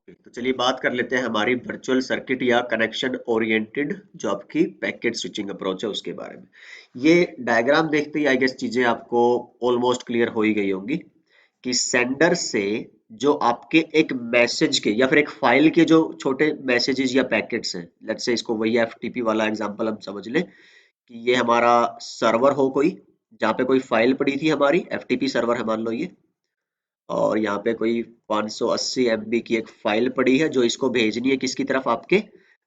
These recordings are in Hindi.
ओके, तो चलिए बात कर लेते हैं हमारी वर्चुअल सर्किट या कनेक्शन ओरिएंटेड जो आपकी पैकेट स्विचिंग अप्रोच है उसके बारे में। ये डायग्राम देखते ही आई गेस चीजें आपको ऑलमोस्ट क्लियर हो ही गई होंगी कि सेंडर से जो आपके एक मैसेज के या फिर एक फाइल के जो छोटे मैसेजेस या पैकेट्स हैं, लेट्स से इसको वही एफटीपी वाला एग्जांपल हम समझ लें कि ये हमारा सर्वर हो कोई, जहाँ पे कोई फाइल पड़ी थी हमारी एफटीपी सर्वर है मान लो ये, और यहाँ पे कोई 580 एमबी की एक फाइल पड़ी है जो इसको भेजनी है किसकी तरफ, आपके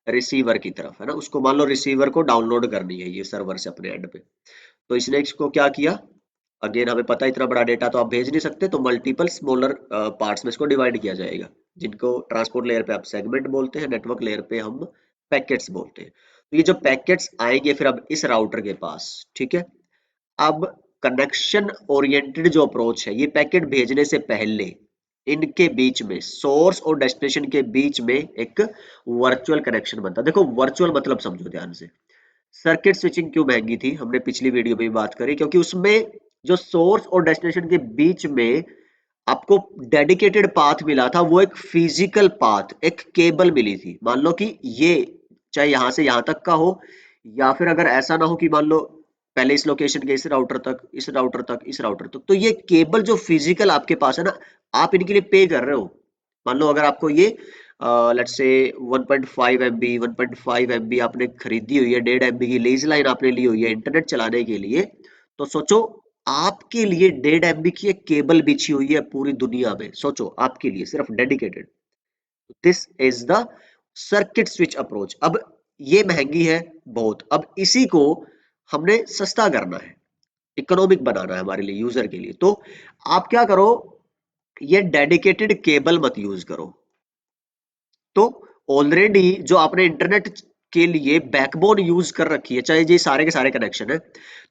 रिसीवर की तरफ, है ना। उसको मान लो रिसीवर को डाउनलोड करनी है ये सर्वर से अपने एंड पे। तो इसने इसको क्या किया, अगेन हमें पता है इतना बड़ा डेटा तो आप भेज नहीं सकते, तो मल्टीपल स्मॉलर पार्ट्स में इसको डिवाइड किया जाएगा, जिनको ट्रांसपोर्ट लेयर पे आप सेगमेंट बोलते हैं, नेटवर्क लेयर पे हम पैकेट्स बोलते हैं। तो ये जो पैकेट्स आएंगे फिर अब इस राउटर के पास, ठीक है। अब कनेक्शन ओरिएंटेड जो अप्रोच है, ये पैकेट भेजने से पहले इनके बीच में, सोर्स और डेस्टिनेशन के बीच में एक वर्चुअल कनेक्शन बनता है। देखो वर्चुअल मतलब समझो ध्यान से। सर्किट स्विचिंग क्यों महंगी थी, हमने पिछली वीडियो में भी बात करी, क्योंकि उसमें जो सोर्स और डेस्टिनेशन के बीच में आपको डेडिकेटेड पाथ मिला था, वो एक फिजिकल पाथ, एक केबल मिली थी। मान लो कि ये चाहे यहां से यहां तक का हो, या फिर अगर ऐसा ना हो कि मान लो पहले इस लोकेशन के इस राउटर तक, इस राउटर तक, इस राउटर तक, तो ये केबल जो फिजिकल आपके पास है ना, आप इनके लिए पे कर रहे हो। मान लो अगर आपको ये लेट्स से 1.5 एमबी 1.5 एमबी आपने खरीदी हुई है, 1.5 एमबी की लीज लाइन आपने ली हुई है इंटरनेट चलाने के लिए, तो सोचो आपके लिए 1.5 एमबी की एक केबल बिछी हुई है पूरी दुनिया में, सोचो आपके लिए सिर्फ dedicated. This is the circuit switch approach. अब ये महंगी है बहुत, अब इसी को हमने सस्ता करना है, इकोनॉमिक बनाना है हमारे लिए, यूजर के लिए। तो आप क्या करो, ये डेडिकेटेड केबल मत यूज करो। तो ऑलरेडी जो आपने इंटरनेट के लिए बैकबोन यूज कर रखी है, चाहे ये सारे के सारे कनेक्शन है,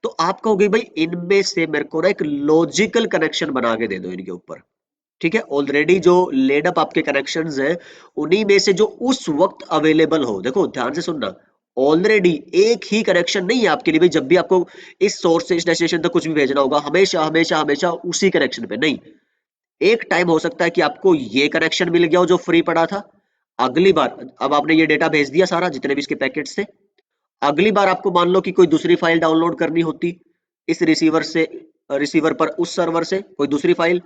तो आप कहोगे भाई इनमें से मेरे को ना एक लॉजिकल कनेक्शन बना के दे दो इनके ऊपर। ठीक है, ऑलरेडी जो लेड अप आपके कनेक्शंस है, उन्हीं में से जो उस वक्त अवेलेबल हो। देखो ध्यान से सुनना, ऑलरेडी एक ही कनेक्शन नहीं है आपके लिए भाई, जब भी आपको इस सोर्स से इस डेस्टिनेशन तक कुछ भी भेजना होगा हमेशा हमेशा हमेशा उसी कनेक्शन पे नहीं। एक टाइम हो सकता है कि आपको ये कनेक्शन मिल गया हो जो फ्री पड़ा था, अगली बार अब आपने ये डेटा भेज दिया सारा जितने भी इसके पैकेट्स थे, अगली बार आपको मान लो कि कोई दूसरी फाइल डाउनलोड करनी होती इस रिसीवर से, रिसीवर पर उस सर्वर से कोई दूसरी फाइल,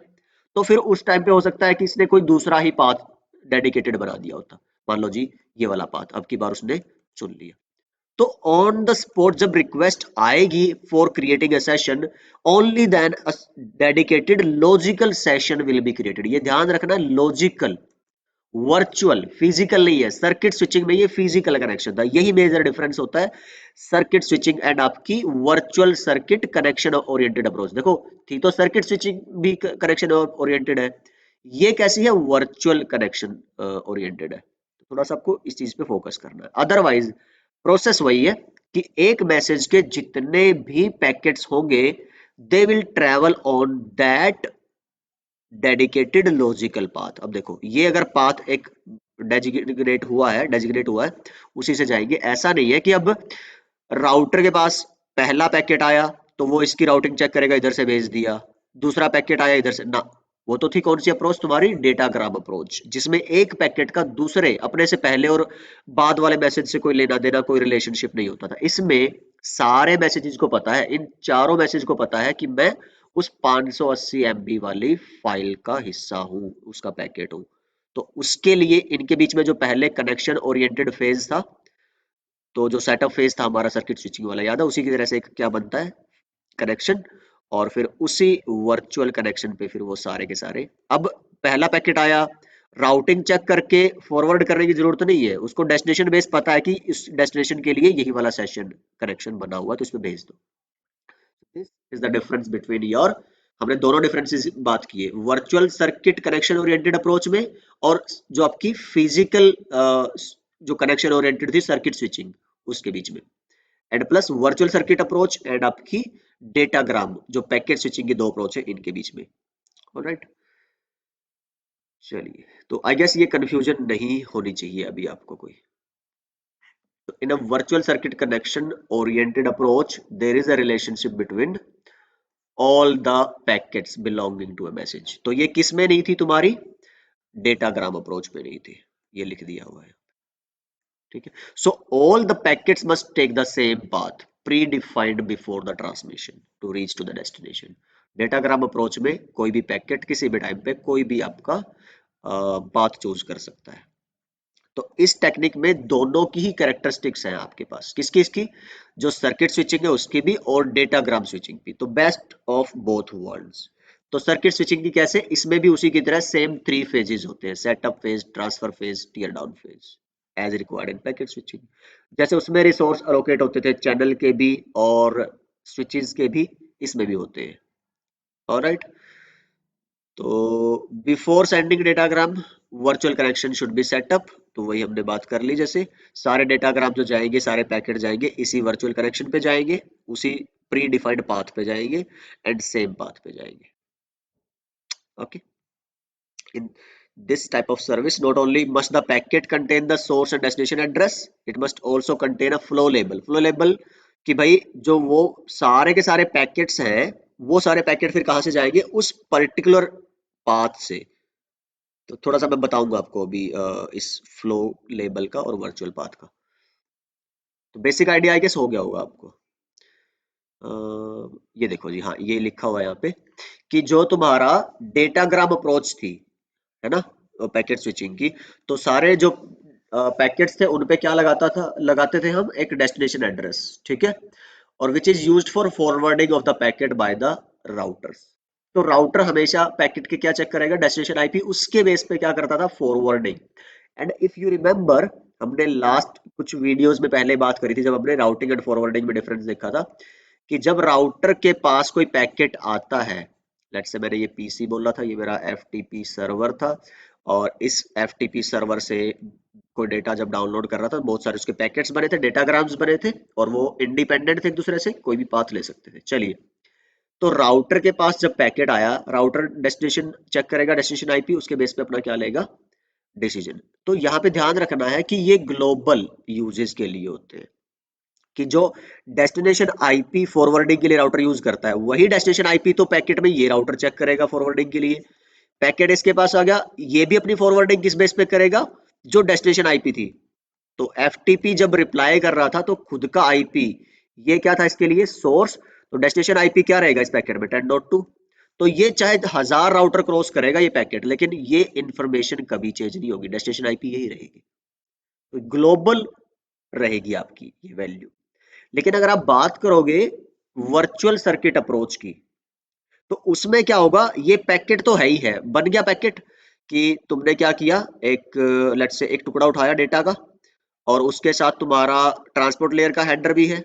तो फिर उस टाइम पे हो सकता है कि इसने कोई दूसरा ही पाथ डेडिकेटेड बना दिया होता। मान लो जी ये वाला पाथ अब की बार उसने चुन लिया, तो ऑन द स्पॉट जब रिक्वेस्ट आएगी for creating a session, only then a dedicated logical session will be created. ये ध्यान रखना, लॉजिकल, वर्चुअल, फिजिकल नहीं है। सर्किट स्विचिंग में ये फिजिकल कनेक्शन था, यही मेजर डिफरेंस होता है सर्किट स्विचिंग एंड आपकी virtual circuit connection oriented approach. देखो थी तो सर्किट स्विचिंग भी कनेक्शन ओरिएंटेड है, ये कैसी है, वर्चुअल कनेक्शन ओरिएंटेड है। थोड़ा सा आपको इस चीज पे फोकस करना है, अदरवाइज प्रोसेस वही है कि एक मैसेज के जितने भी पैकेट्स होंगे they will travel on that dedicated logical path. अब देखो ये अगर पाथ एक डेजिग्नेट हुआ है उसी से जाएंगे। ऐसा नहीं है कि अब राउटर के पास पहला पैकेट आया तो वो इसकी राउटिंग चेक करेगा, इधर से भेज दिया, दूसरा पैकेट आया इधर से ना। वो तो थी कौन सी अप्रोच, तुम्हारी डेटाग्राम अप्रोच, जिसमें एक पैकेट का दूसरे अपने से पहले और बाद वाले मैसेज से कोई लेना देना, कोई रिलेशनशिप नहीं होता था। इसमें सारे मैसेजेस को पता है, इन चारों मैसेज को पता है कि मैं उस 580 एमबी वाली फाइल का हिस्सा हूं, उसका पैकेट हूं। तो उसके लिए इनके बीच में जो पहले कनेक्शन ओरिएंटेड फेज था, तो जो सेटअप फेज था हमारा सर्किट स्विचिंग वाला याद है, उसी की तरह से एक क्या बनता है, कनेक्शन। और फिर उसी वर्चुअल कनेक्शन पे फिर वो सारे के सारे, अब पहला पैकेट आया, राउटिंग चेक करके फॉरवर्ड करने की जरूरत नहीं है, उसको डेस्टिनेशन बेस पता है कि इस डेस्टिनेशन के लिए यही वाला सेशन कनेक्शन बना हुआ है, तो इसमें भेज दो। This is the difference between your, हमने दोनों डिफरेंसेस बात किए, virtual circuit connection oriented approach में, और जो आपकी फिजिकल जो कनेक्शन ओरिएंटेड थी सर्किट स्विचिंग, उसके बीच में, and plus virtual circuit approach and आपकी डेटाग्राम जो पैकेट स्विचिंग की दो अप्रोच है इनके बीच में। ऑलराइट, चलिए, तो आई गेस ये कंफ्यूजन नहीं होनी चाहिए अभी आपको कोई। तो in a virtual circuit connection oriented approach there is a relationship between all the packets belonging to a message. तो ये किस में नहीं थी तुम्हारी, डेटाग्राम अप्रोच में नहीं थे, ये लिख दिया हुआ है, ठीक है। So all the packets must take the same path pre defined before the transmission to reach to the destination. Datagram approach में कोई भी पैकेट किसी भी टाइम पे कोई भी आपका पाथ चूज कर सकता है। तो इस टेक्निक में दोनों की ही कैरेक्टरिस्टिक्स हैं आपके पास, किसकी इसकी, जो सर्किट स्विचिंग है उसकी भी और डेटाग्राम स्विचिंग भी, तो बेस्ट ऑफ बोथ वर्ल्ड्स। तो सर्किट स्विचिंग की कैसे, इसमें भी उसी की तरह सेम 3 फेजेस होते हैं, setup phase, transfer phase, tear down phase, as required in packet switching. जैसे उसमें रिसोर्स अलोकेट होते थे चैनल के भी और स्विचेस के भी, इसमें भी होते हैं। ऑलराइट, तो before sending datagram virtual connection should be set up, तो वही हमने बात कर ली। जैसे सारे डेटाग्राम जो जाएंगे, सारे पैकेट जाएंगे इसी वर्चुअल कनेक्शन पे जाएंगे, उसी प्री डिफाइंड पाथ पे जाएंगे एंड सेम पाथ पे जाएंगे। Okay, in this type of service not only must the packet contain the source and destination address, it must also contain a flow label। flow label कि भाई जो वो सारे के सारे पैकेट्स हैं, वो सारे पैकेट फिर कहां से जाएंगे, उस पर्टिकुलर पाथ से। तो थोड़ा सा मैं बताऊंगा आपको अभी इस फ्लो लेबल का और वर्चुअल पाथ का। तो बेसिक आइडिया आई गेस हो गया होगा आपको। ये देखो जी, हाँ ये लिखा हुआ है यहाँ पे कि जो तुम्हारा डेटाग्राम अप्रोच थी, है ना, पैकेट स्विचिंग की, तो सारे जो पैकेट्स थे उन पे क्या लगाते थे हम, एक डेस्टिनेशन एड्रेस, ठीक है, और which is used for forwarding of the packet by the routers. तो राउटर हमेशा पैकेट के क्या चेक करेगा, डेस्टिनेशन आईपी, उसके बेस पे क्या करता था, forwarding. And if you remember, हमने लास्ट कुछ वीडियोस में पहले बात करी थी जब हमने राउटिंग एंड फॉरवर्डिंग में डिफरेंस देखा था, कि जब राउटर के पास कोई पैकेट आता है, लेट्स से मैंने ये पीसी बोला था, ये मेरा एफटीपी सर्वर था, और इस एफटीपी सर्वर से कोई डेटा जब डाउनलोड कर रहा था, बहुत सारे उसके पैकेट्स बने थे, डेटाग्राम्स बने थे, और वो इंडिपेंडेंट थे एक दूसरे से, कोई भी पाथ ले सकते थे। चलिए, तो राउटर के पास जब पैकेट आया, राउटर डेस्टिनेशन चेक करेगा, डेस्टिनेशन आईपी, उसके बेस पे अपना क्या लेगा, डिसीजन। तो यहाँ पे ध्यान रखना है कि ये ग्लोबल यूजेस के लिए होते हैं, कि जो डेस्टिनेशन आईपी फॉरवर्डिंग के लिए राउटर यूज करता है, वही डेस्टिनेशन आईपी तो पैकेट में ये राउटर चेक करेगा फॉरवर्डिंग के लिए। पैकेट इसके पास आ गया, ये भी अपनी फॉरवर्डिंग किस बेस पे करेगा, जो डेस्टिनेशन आईपी थी। तो एफटीपी जब रिप्लाई कर रहा था तो खुद का आईपी, ये क्या था इसके लिए, सोर्स। तो डेस्टिनेशन आईपी क्या रहेगा इस पैकेट में, 10.2। तो ये चाहे 1000 राउटर क्रॉस करेगा ये पैकेट, लेकिन ये इंफॉर्मेशन कभी चेंज नहीं होगी, डेस्टिनेशन आईपी यही रहेगी। तो ग्लोबल रहेगी आपकी ये वैल्यू। लेकिन अगर आप बात करोगे वर्चुअल सर्किट अप्रोच की, तो उसमें क्या होगा, ये पैकेट तो है ही है, बन गया पैकेट, कि तुमने क्या किया, एक लेट्स से एक टुकड़ा उठाया डेटा का, और उसके साथ तुम्हारा ट्रांसपोर्ट लेयर का हेडर भी है,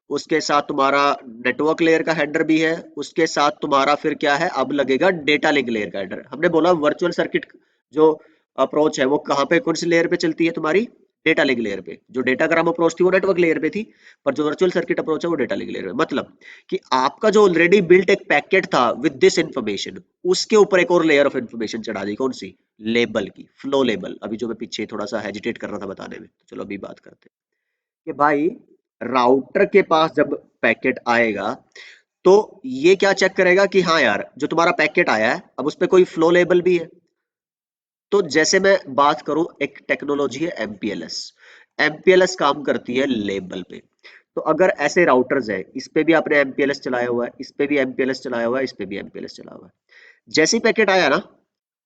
उसके साथ तुम्हारा नेटवर्क लेयर का हेडर भी है, उसके साथ तुम्हारा फिर क्या है, अब लगेगा डेटा लिंक लेयर का हेडर। हमने बोला वर्चुअल सर्किट जो अप्रोच है वो कहाँ पे, कौन सी लेयर पे चलती है तुम्हारी, डेटा लिंक लेयर पे। जो डेटाग्राम अप्रोच थी वो नेटवर्क लेयर पे थी, पर जो वर्चुअल सर्किट अप्रोच है वो डेटा लिंक लेयर पे। मतलब कि आपका जो ऑलरेडी बिल्ट एक पैकेट था विद दिस इंफॉर्मेशन, उसके ऊपर एक और लेयर ऑफ इंफॉर्मेशन चढ़ा दी, कौन सी, लेबल की, फ्लो लेबल। अभी जो मैं पीछे थोड़ा सा हेजिटेट कर रहा था बताने में, तो चलो अभी बात करते हैं कि भाई राउटर के पास जब पैकेट आएगा, तो ये क्या चेक करेगा कि हाँ यार जो तुम्हारा पैकेट आया है, अब उस पर कोई फ्लो लेबल भी है। तो जैसे मैं बात करूं, एक टेक्नोलॉजी है एमपीएलएस। एमपीएलएस काम करती है लेबल पे। तो अगर ऐसे राउटर्स है, इस पे भी आपने एमपीएलएस चलाया हुआ है, इस पे भी एमपीएलएस चलाया हुआ है, इस पे भी एमपीएलएस चला हुआ है, जैसे ही पैकेट आया ना,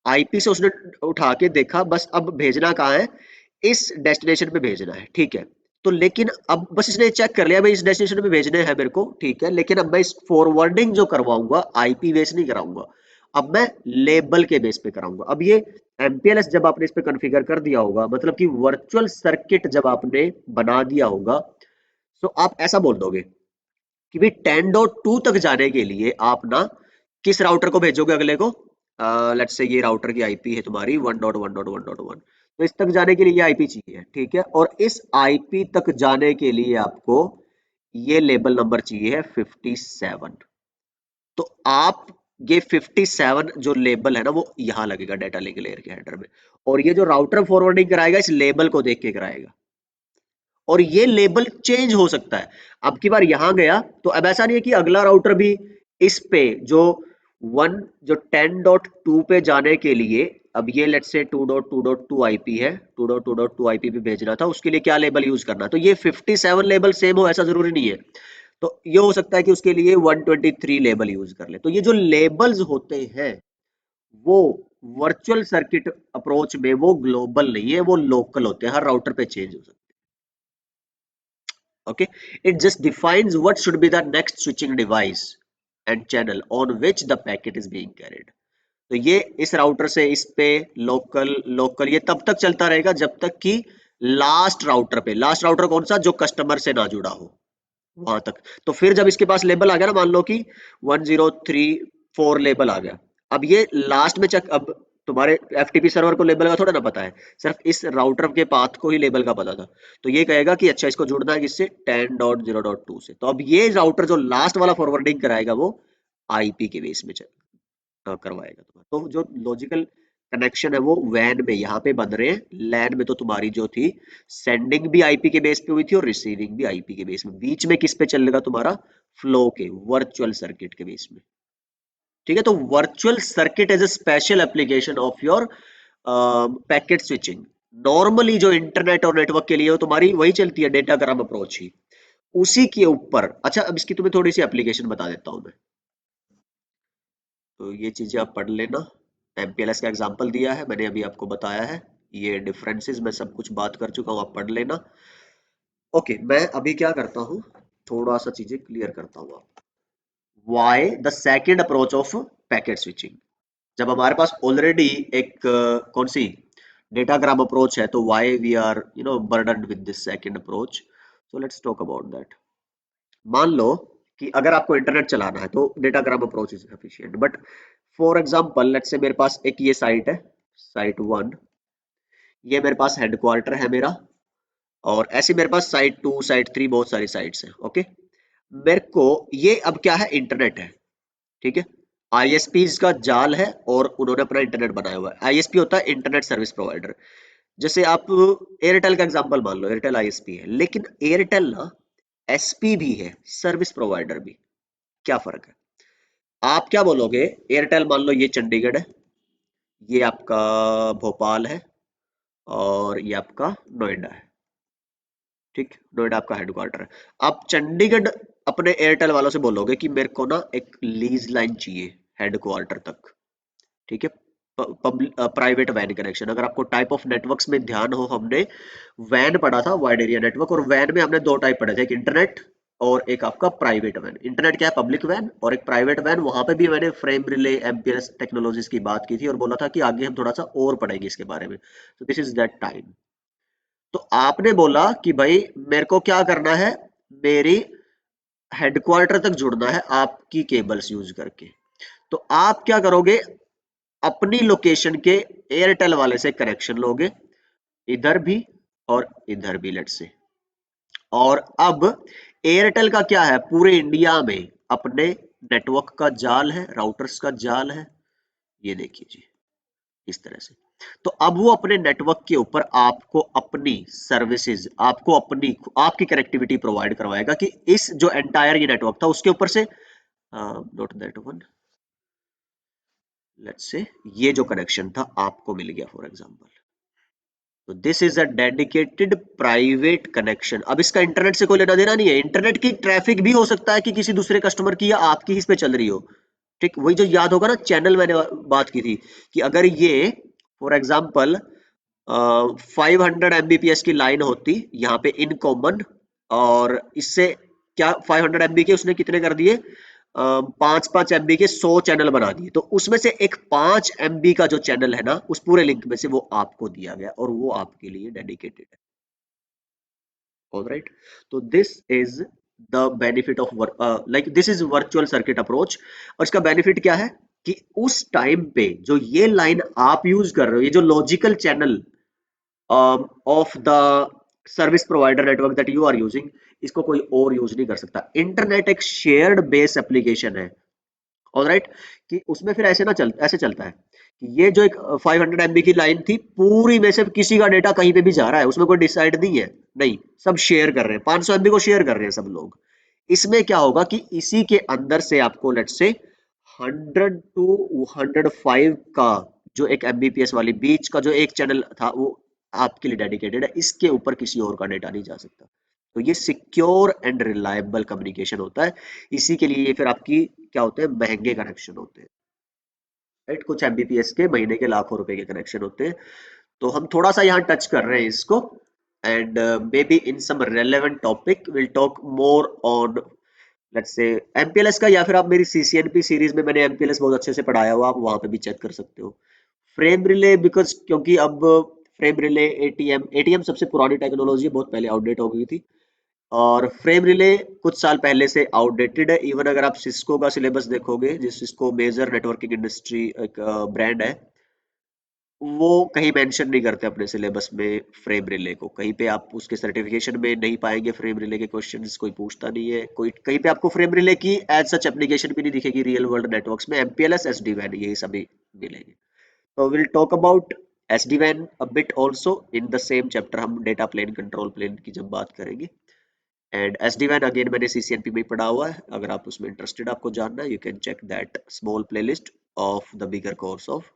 आईपी से उसने उठा के देखा, बस अब भेजना कहाँ है, इस डेस्टिनेशन पे भेजना है, ठीक है। तो लेकिन अब बस इसने चेक कर लिया भाई इस डेस्टिनेशन पे भेजने हैं मेरे को, ठीक है, लेकिन अब मैं इस फॉरवर्डिंग जो करवाऊंगा आईपी बेस नहीं कराऊंगा, अब मैं लेबल के बेस पे कराऊंगा। अब ये एमपीएलएस जब आपने इस पे कॉन्फ़िगर कर दिया होगा, मतलब कि वर्चुअल सर्किट जब आपने बना दिया होगा, तो आप ऐसा बोल दोगे कि भाई 10.2 तक जाने के लिए आप ना किस राउटर को भेजोगे अगले को, लेट्स से ये राउटर की आईपी है तुम्हारी 1.1.1.1, तो इस तक जाने के लिए ये आईपी चाहिए, ठीक है, और इस आईपी तक जाने के लिए आपको ये लेबल नंबर चाहिए है 57। तो आप ये 57 जो लेबल है ना, वो यहां लगेगा डेटा लिंक लेयर के हेडर में, और ये जो राउटर फॉरवर्डिंग कराएगा इस लेबल को देख के कराएगा, और ये लेबल चेंज हो सकता है। अब की बार यहां गया तो अब ऐसा नहीं है कि अगला राउटर भी इस पे जो 10.2 पे जाने के लिए अब ये लेट्स से 2.2.2 आईपी है, 2.2.2 आईपी पे भेजना था, उसके लिए क्या लेबल यूज करना, तो ये 57 लेबल सेम हो ऐसा जरूरी नहीं है। तो ये हो सकता है कि उसके लिए 123 लेबल यूज कर ले। तो ये जो लेबल्स होते हैं वो वर्चुअल सर्किट अप्रोच में वो ग्लोबल नहीं है, वो लोकल होते हैं, हर राउटर पे चेंज हो सकते हैं। Okay, it just defines what should be the next switching device and channel on which the packet is being carried. तो ये इस राउटर से इस पे लोकल लोकल ये तब तक चलता रहेगा जब तक कि लास्ट राउटर पे, लास्ट राउटर कौन सा, जो कस्टमर से ना जुड़ा हो, वहां तक। तो फिर जब इसके पास लेबल आ गया ना, मान लो कि 1034 लेबल आ गया, अब ये लास्ट में चेक, अब तुम्हारे एफटीपी सर्वर को लेबल का थोड़ा ना पता है, सिर्फ इस राउटर के पाथ को ही लेबल का पता था। तो ये कहेगा कि अच्छा इसको जुड़ना है किससे, 10.0.2 से। तो अब ये राउटर जो लास्ट वाला फॉरवर्डिंग कराएगा वो आईपी के बेस में करवाएगा तुम्हारा। तो जो लॉजिकल कनेक्शन है वो वैन में यहाँ पे बन रहे हैं, लैन में तो तुम्हारी जो थी सेंडिंग भी आईपी के बेस पे हुई थी और रिसीविंग भी आईपी के बेस में, बीच में किस पे चलेगा तुम्हारा, फ्लो के वर्चुअल सर्किट के बेस में। ठीक है, तो virtual circuit as a special application of your packet switching. Normally जो इंटरनेट और नेटवर्क के लिए हो तुम्हारी वही चलती है, डेटाग्राम अप्रोच ही, उसी के ऊपर। अच्छा, अब इसकी तुम्हें थोड़ी सी एप्लीकेशन बता देता हूं मैं, तो ये चीजें आप पढ़ लेना। एमपीएलएस का एग्जांपल दिया है मैंने, अभी आपको बताया है, ये डिफरेंसेस मैं सब कुछ बात कर चुका हूँ, आप पढ़ लेना। ओके, मैं अभी क्या करता हूँ, थोड़ा सा चीजें क्लियर करता हूँ आप। Why the second approach of packet switching, जब हमारे पास ऑलरेडी एक कौन सी डेटाग्राम अप्रोच है, तो why we are burdened with this second approach. So let's talk about that. मान लो कि अगर आपको इंटरनेट चलाना है तो datagram approach is efficient, but for example let's say मेरे पास एक ये साइट है, साइट 1, ये मेरे पास हेडक्वार्टर है मेरा, और ऐसे मेरे पास साइट 2 साइट 3 बहुत सारी साइट्स हैं। ओके, मेरे को ये अब क्या है, इंटरनेट है, ठीक है, आईएसपीज का जाल है और उन्होंने अपना इंटरनेट बनाया हुआ है। आईएसपी होता है इंटरनेट सर्विस प्रोवाइडर। जैसे आप एयरटेल का एग्जांपल मान लो, एयरटेल आईएसपी है, लेकिन एयरटेल ना एसपी भी है, सर्विस प्रोवाइडर भी। क्या फर्क है, आप क्या बोलोगे, एयरटेल मान लो ये चंडीगढ़ है, ये आपका भोपाल है, और ये आपका नोएडा है। ठीक, नोएडा आपका हेडक्वार्टर है। आप चंडीगढ़ अपने एयरटेल वालों से बोलोगे कि मेरे को ना एक लीज लाइन चाहिए हेडक्वार्टर तक, ठीक है, प्राइवेट वैन कनेक्शन। अगर आपको टाइप ऑफ नेटवर्क्स में ध्यान हो, हमने वैन पढ़ा था, वाइड एरिया नेटवर्क, और वैन में हमने दो टाइप पढ़े थे, एक इंटरनेट और एक आपका प्राइवेट वैन। इंटरनेट क्या है, पब्लिक वैन, और एक प्राइवेट वैन, वहां पे भी मैंने फ्रेम रिले एमपीएस टेक्नोलॉजीज की बात की थी और बोला था कि आगे हम थोड़ा सा और पढ़ेंगे इसके बारे में। तो दिस इज दैट टाइम। तो आपने बोला कि भाई मेरे को क्या करना है, मेरी हेडक्वार्टर तक जुड़ना है आपकी केबल्स यूज करके। तो आप क्या करोगे, अपनी लोकेशन के एयरटेल वाले से कनेक्शन लोगे, इधर भी और इधर भी लेट से। और अब एयरटेल का क्या है, पूरे इंडिया में अपने नेटवर्क का जाल है, राउटर्स का जाल है, ये देखिए जी, इस तरह से। तो अब वो अपने नेटवर्क के ऊपर आपको अपनी सर्विसेज, आपको अपनी आपकी कनेक्टिविटी प्रोवाइड करवाएगा कि इस जो एंटायर ये नेटवर्क था उसके ऊपर से, note that one, let's say ये जो कनेक्शन था आपको मिल गया फॉर एग्जांपल, तो this is a dedicated private connection. अब इसका इंटरनेट से कोई लेना देना नहीं है, इंटरनेट की ट्रैफिक भी हो सकता है कि किसी दूसरे कस्टमर की या आपकी ही इस पे चल रही हो। ठीक, वही जो याद होगा ना चैनल मैंने बात की थी, कि अगर ये फॉर एग्जांपल 500 Mbps की लाइन होती यहाँ पे इन कॉमन, और इससे क्या 500 MB के उसने कितने कर दिए, 5-5 MB के 100 चैनल बना दिए, तो उसमें से एक 5 MB का जो चैनल है ना उस पूरे लिंक में से वो आपको दिया गया और वो आपके लिए डेडिकेटेड है। ऑलराइट, तो this is the benefit of like this is virtual circuit approach. और इसका बेनिफिट क्या है कि उस टाइम पे जो ये लाइन आप यूज कर रहे हो, ये जो logical channel of the service provider network that you are using, इसको कोई और यूज नहीं कर सकता। इंटरनेट एक शेयर्ड बेस एप्लीकेशन है, ऑलराइट, कि उसमें फिर ऐसे ना चल ऐसे चलता है कि ये जो एक 500 MB की लाइन थी, पूरी में से किसी का डेटा कहीं पे भी जा रहा है, उसमें कोई डिसाइड नहीं है, नहीं, सब शेयर कर रहे हैं, 500 MB को शेयर कर रहे हैं सब लोग। इसमें क्या होगा कि इसी के अंदर से आपको लेट्स से 100 to 105 का जो एक एमबीपीएस वाली बीच का जो एक चैनल था वो आपके लिए डेडिकेटेड है, इसके ऊपर किसी और का डेटा नहीं जा सकता। तो ये सिक्योर एंड रिलायबल कम्युनिकेशन होता है। इसी के लिए ये फिर आपकी क्या होते हैं, महंगे कनेक्शन होते हैं, राइट। कुछ एमबीपीएस के महीने के लाखों रुपए के कनेक्शन होते हैं। तो हम थोड़ा सा यहाँ टच कर रहे हैं इसको, and maybe in some relevant topic will talk more on let's say MPLS का, या फिर आप मेरी सीसीएनपी सीरीज में मैंने एमपीएलएस बहुत अच्छे से पढ़ाया हुआ, आप वहां पे भी चेक कर सकते हो। फ्रेम रिले, बिकॉज क्योंकि अब फ्रेम रिले, एटीएम एटीएम सबसे पुरानी टेक्नोलॉजी है, बहुत पहले आउटडेट हो गई थी। और फ्रेम रिले कुछ साल पहले से आउटडेटेड है। इवन अगर आप सिस्को का सिलेबस देखोगे, जिस सिस्को मेजर नेटवर्किंग इंडस्ट्री एक ब्रांड है, वो कहीं मेंशन नहीं करते अपने सिलेबस में फ्रेम रिले को। कहीं पे आप उसके सर्टिफिकेशन में नहीं पाएंगे फ्रेम रिले के क्वेश्चंस, कोई पूछता नहीं है, कोई कहीं पे आपको फ्रेम रिले की एज सच एप्लीकेशन भी नहीं दिखेगी रियल वर्ल्ड नेटवर्क्स में। एमपीएलएस, एसडी वैन, यही सभी मिलेंगे। तो will talk about SD when a bit also in the same chapter, हम डेटा प्लेन, कंट्रोल प्लेन की जब बात करेंगे। एंड एसडी वैन अगेन मैंने सीसीएनपी में ही पढ़ा हुआ है, अगर आप उसमें इंटरेस्टेड, आपको जानना है, you can check that small playlist of the bigger course of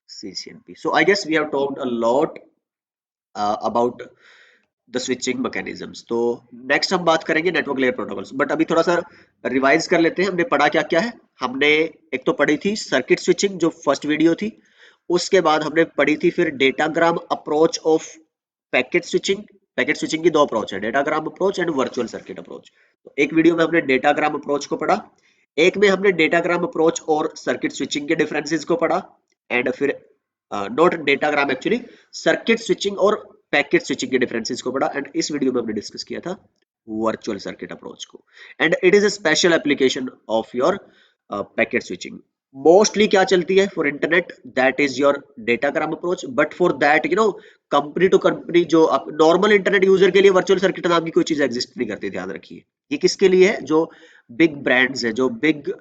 CCNP. So I guess we have talked a lot about the switching mechanisms. तो next हम बात करेंगे नेटवर्क लेयर प्रोटोकॉल्स, बट अभी थोड़ा सा रिवाइज कर लेते हैं हमने पढ़ा क्या क्या है। हमने एक तो पढ़ी थी सर्किट स्विचिंग, जो फर्स्ट वीडियो थी। उसके बाद हमने पढ़ी थी फिर datagram approach of packet switching. Packet switching की दो अप्रोच है, datagram approach and virtual circuit approach. तो एक वीडियो में हमने डेटाग्राम अप्रोच को पढ़ा, एक में हमने डेटाग्राम अप्रोच और सर्किट स्विचिंग के डिफरेंसेस को पढ़ा, एंड फिर not datagram actually, circuit switching और पैकेट स्विचिंग के डिफरेंसेस को पढ़ा। एंड इस वीडियो में हमने डिस्कस किया था वर्चुअल सर्किट अप्रोच को, and it is a special application of your packet switching. Mostly क्या चलती है for internet, that is your datagram approach, but for that company to company, जो आप नॉर्मल इंटरनेट यूजर के लिए वर्चुअल सर्किट नाम की कोई चीज एग्जिस्ट नहीं करती, ध्यान रखिए। ये किसके लिए है, जो बिग ब्रांड्स है, जो बिग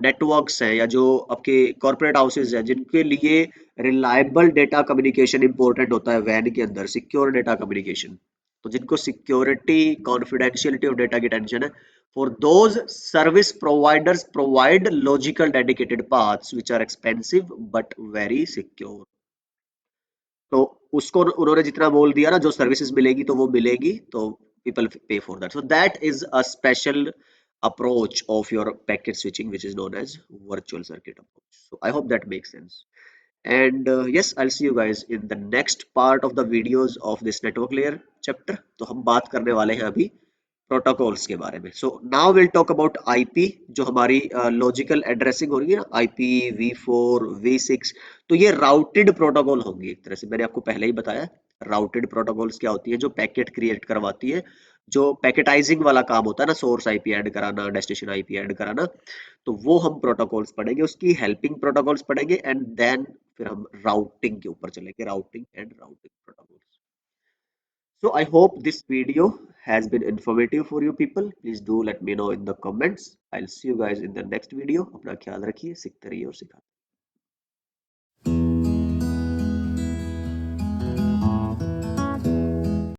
नेटवर्क्स हैं, या जो आपके कॉर्पोरेट हाउसेज हैं, जिनके लिए रिलायबल डेटा कम्युनिकेशन इंपॉर्टेंट होता है वैन के अंदर, सिक्योर डेटा कम्युनिकेशन। तो जिनको सिक्योरिटी, कॉन्फिडेंशियलिटी ऑफ डेटा की टेंशन है, for those service providers provide logical dedicated paths which are expensive but very secure. तो उसको उन्होंने जितना बोल दिया ना, जो सर्विसेज मिलेगी तो वो मिलेगी, तो पीपल पे for that. So that is a special approach of your packet switching, which is known as virtual circuit approach. So I hope that makes sense. And yes, I'll see you guys in the next part of the videos of this network layer chapter. तो हम बात करने वाले हैं अभी प्रोटोकॉल्स के बारे में। So now will talk about IP, जो हमारी लॉजिकल एड्रेसिंग हो रही है ना, आईपी V4 V6। तो ये राउटेड प्रोटोकॉल होंगी एक तरह से, मैंने आपको पहले ही बताया। राउटेड प्रोटोकॉल्स क्या होती है, जो पैकेट क्रिएट करवाती है, जो पैकेटाइजिंग वाला काम होता है ना, सोर्स आईपी ऐड कराना, डेस्टिनेशन आईपी ऐड कराना। तो वो हम प्रोटोकॉल्स पढ़ेंगे, उसकी हेल्पिंग प्रोटोकॉल्स पढ़ेंगे, एंड देन फिर हम राउटिंग के ऊपर चलेंगे, routing and routing protocols. So I hope this video has been informative for you people. Please do let me know in the comments. I'll see you guys in the next video. अपना ख्याल रखिए, सीखते रहिए और सिखाते रहिए।